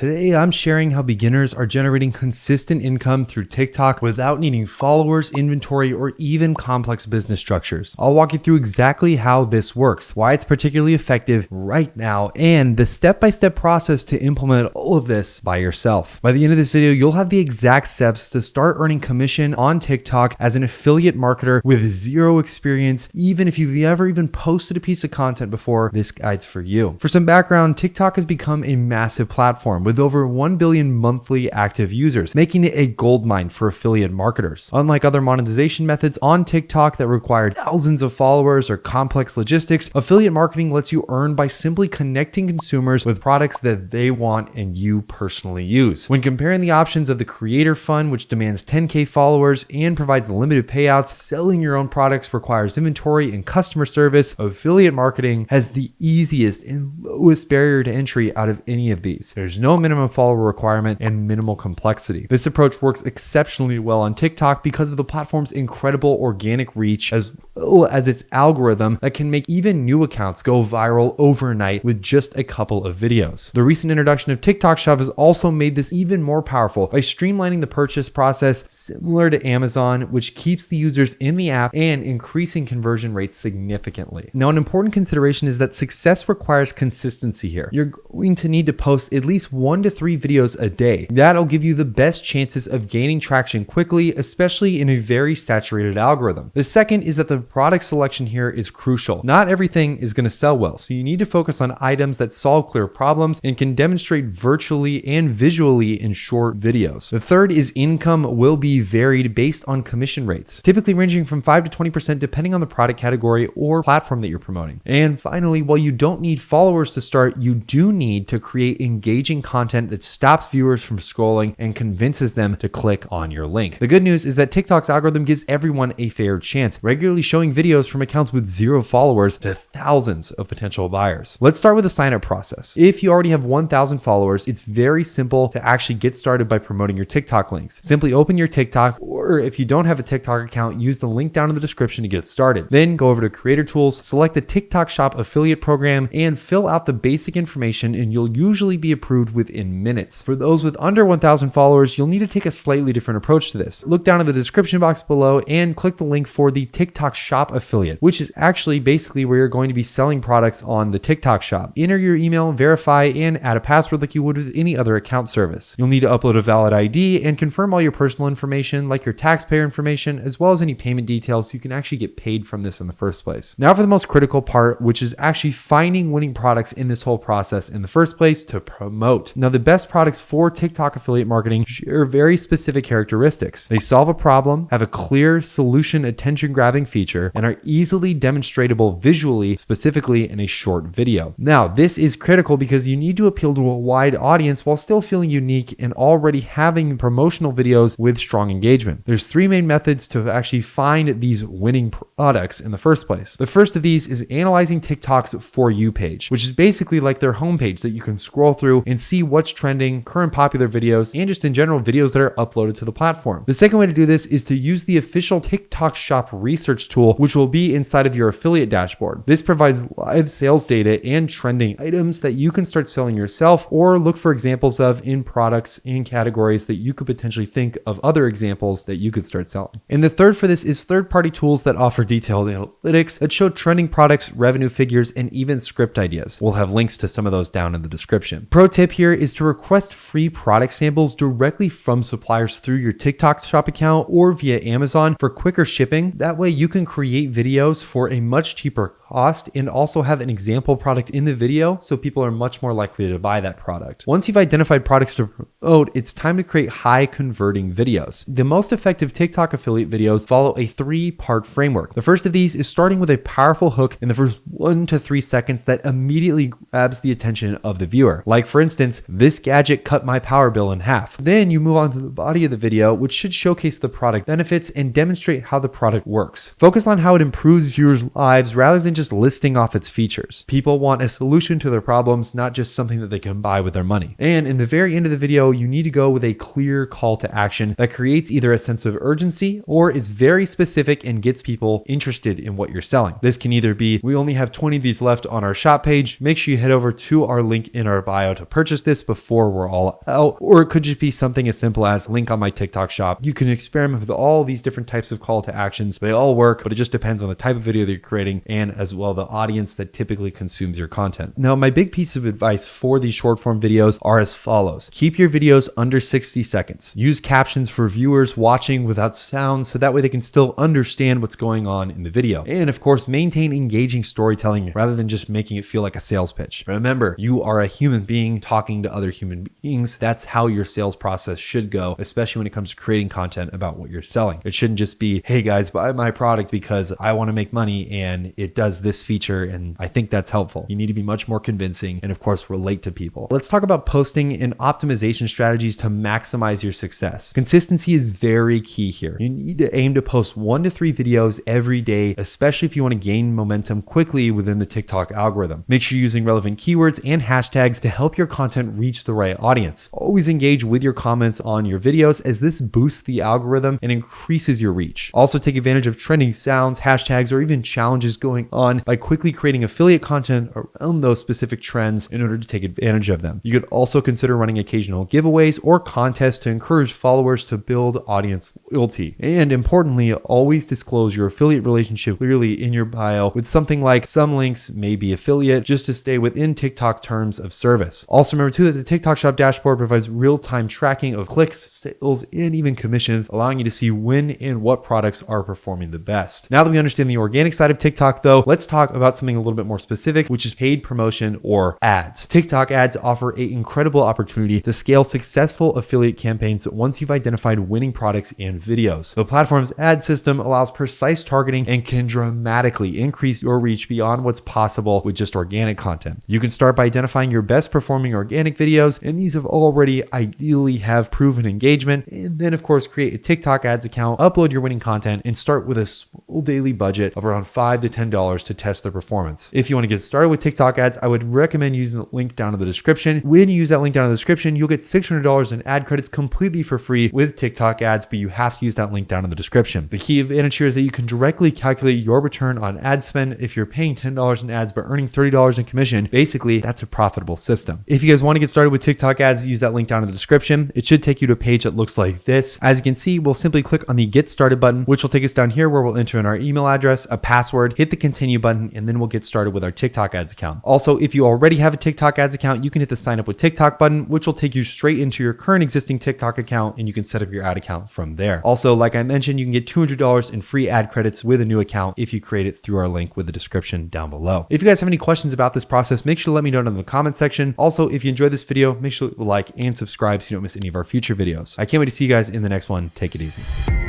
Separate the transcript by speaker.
Speaker 1: Today I'm sharing how beginners are generating consistent income through TikTok without needing followers, inventory, or even complex business structures. I'll walk you through exactly how this works, why it's particularly effective right now, and the step-by-step process to implement all of this by yourself. By the end of this video, you'll have the exact steps to start earning commission on TikTok as an affiliate marketer with zero experience. Even if you've never even posted a piece of content before, this guide's for you. For some background, TikTok has become a massive platform with over 1 billion monthly active users, making it a goldmine for affiliate marketers. Unlike other monetization methods on TikTok that require thousands of followers or complex logistics, affiliate marketing lets you earn by simply connecting consumers with products that they want and you personally use. When comparing the options of the Creator Fund, which demands 10K followers and provides limited payouts, selling your own products requires inventory and customer service, affiliate marketing has the easiest and lowest barrier to entry out of any of these. There's no minimum follower requirement and minimal complexity. This approach works exceptionally well on TikTok because of the platform's incredible organic reach, as well as its algorithm that can make even new accounts go viral overnight with just a couple of videos. The recent introduction of TikTok Shop has also made this even more powerful by streamlining the purchase process similar to Amazon, which keeps the users in the app and increasing conversion rates significantly. Now, an important consideration is that success requires consistency here. You're going to need to post at least 1 to 3 videos a day. That'll give you the best chances of gaining traction quickly, especially in a very saturated algorithm. The second is that the product selection here is crucial. Not everything is going to sell well, so you need to focus on items that solve clear problems and can demonstrate virtually and visually in short videos. The third is income will be varied based on commission rates, typically ranging from 5 to 20% depending on the product category or platform that you're promoting. And finally, while you don't need followers to start, you do need to create engaging content that stops viewers from scrolling and convinces them to click on your link. The good news is that TikTok's algorithm gives everyone a fair chance, regularly showing videos from accounts with 0 followers to thousands of potential buyers. Let's start with the sign-up process. If you already have 1,000 followers, it's very simple to actually get started by promoting your TikTok links. Simply open your TikTok, or if you don't have a TikTok account, use the link down in the description to get started. Then go over to Creator Tools, select the TikTok Shop affiliate program, and fill out the basic information, and you'll usually be approved within minutes. For those with under 1,000 followers, you'll need to take a slightly different approach to this. Look down in the description box below and click the link for the TikTok Shop affiliate, which is actually basically where you're going to be selling products on the TikTok Shop. Enter your email, verify, and add a password like you would with any other account service. You'll need to upload a valid ID and confirm all your personal information, like your taxpayer information, as well as any payment details so you can actually get paid from this in the first place. Now for the most critical part, which is actually finding winning products in this whole process in the first place to promote. Now, the best products for TikTok affiliate marketing share very specific characteristics. They solve a problem, have a clear solution attention-grabbing feature, and are easily demonstratable visually, specifically in a short video. Now, this is critical because you need to appeal to a wide audience while still feeling unique and already having promotional videos with strong engagement. There's 3 main methods to actually find these winning products in the first place. The first of these is analyzing TikTok's For You page, which is basically like their homepage that you can scroll through and see what's trending, current popular videos, and just in general videos that are uploaded to the platform. The second way to do this is to use the official TikTok Shop research tool, which will be inside of your affiliate dashboard. This provides live sales data and trending items that you can start selling yourself or look for examples of in products and categories that you could potentially think of other examples that you could start selling. And the third for this is third-party tools that offer detailed analytics that show trending products, revenue figures, and even script ideas. We'll have links to some of those down in the description. Pro tip here is to request free product samples directly from suppliers through your TikTok Shop account or via Amazon for quicker shipping. That way you can create videos for a much cheaper cost and also have an example product in the video so people are much more likely to buy that product. Once you've identified products to promote, it's time to create high converting videos. The most effective TikTok affiliate videos follow a 3-part framework. The first of these is starting with a powerful hook in the first 1 to 3 seconds that immediately grabs the attention of the viewer. Like for instance, this gadget cut my power bill in half. Then you move on to the body of the video, which should showcase the product benefits and demonstrate how the product works. Focus on how it improves viewers' lives rather than just just listing off its features. People want a solution to their problems, not just something that they can buy with their money. And in the very end of the video, you need to go with a clear call to action that creates either a sense of urgency or is very specific and gets people interested in what you're selling. This can either be, we only have 20 of these left on our shop page. Make sure you head over to our link in our bio to purchase this before we're all out. Or it could just be something as simple as link on my TikTok shop. You can experiment with all these different types of call to actions. They all work, but it just depends on the type of video that you're creating and as well the audience that typically consumes your content. Now, my big piece of advice for these short form videos are as follows. Keep your videos under 60 seconds. Use captions for viewers watching without sound so that way they can still understand what's going on in the video. And of course, maintain engaging storytelling rather than just making it feel like a sales pitch. Remember, you are a human being talking to other human beings. That's how your sales process should go, especially when it comes to creating content about what you're selling. It shouldn't just be, hey guys, buy my product because I want to make money and it does this feature and I think that's helpful. You need to be much more convincing and of course relate to people. Let's talk about posting and optimization strategies to maximize your success. Consistency is very key here. You need to aim to post 1 to 3 videos every day, especially if you want to gain momentum quickly within the TikTok algorithm. Make sure you're using relevant keywords and hashtags to help your content reach the right audience. Always engage with your comments on your videos as this boosts the algorithm and increases your reach. Also take advantage of trending sounds, hashtags, or even challenges going on by quickly creating affiliate content around those specific trends in order to take advantage of them. You could also consider running occasional giveaways or contests to encourage followers to build audience loyalty. And importantly, always disclose your affiliate relationship clearly in your bio with something like some links may be affiliate just to stay within TikTok terms of service. Also remember too that the TikTok Shop dashboard provides real-time tracking of clicks, sales, and even commissions, allowing you to see when and what products are performing the best. Now that we understand the organic side of TikTok though, let's talk about something a little bit more specific, which is paid promotion or ads. TikTok ads offer an incredible opportunity to scale successful affiliate campaigns once you've identified winning products and videos. The platform's ad system allows precise targeting and can dramatically increase your reach beyond what's possible with just organic content. You can start by identifying your best performing organic videos, and these have already ideally have proven engagement, and then of course create a TikTok ads account, upload your winning content, and start with a small daily budget of around $5 to $10 to test the performance. If you want to get started with TikTok ads, I would recommend using the link down in the description. When you use that link down in the description, you'll get $600 in ad credits completely for free with TikTok ads, but you have to use that link down in the description. The key advantage here is that you can directly calculate your return on ad spend. If you're paying $10 in ads but earning $30 in commission, basically that's a profitable system. If you guys want to get started with TikTok ads, use that link down in the description. It should take you to a page that looks like this. As you can see, we'll simply click on the Get Started button, which will take us down here where we'll enter in our email address, a password, hit the continue button, and then we'll get started with our TikTok ads account. Also, if you already have a TikTok ads account, you can hit the sign up with TikTok button, which will take you straight into your current existing TikTok account and you can set up your ad account from there. Also, like I mentioned, you can get $200 in free ad credits with a new account if you create it through our link with the description down below. If you guys have any questions about this process, make sure to let me know in the comment section. Also, if you enjoyed this video, make sure to like and subscribe so you don't miss any of our future videos. I can't wait to see you guys in the next one. Take it easy.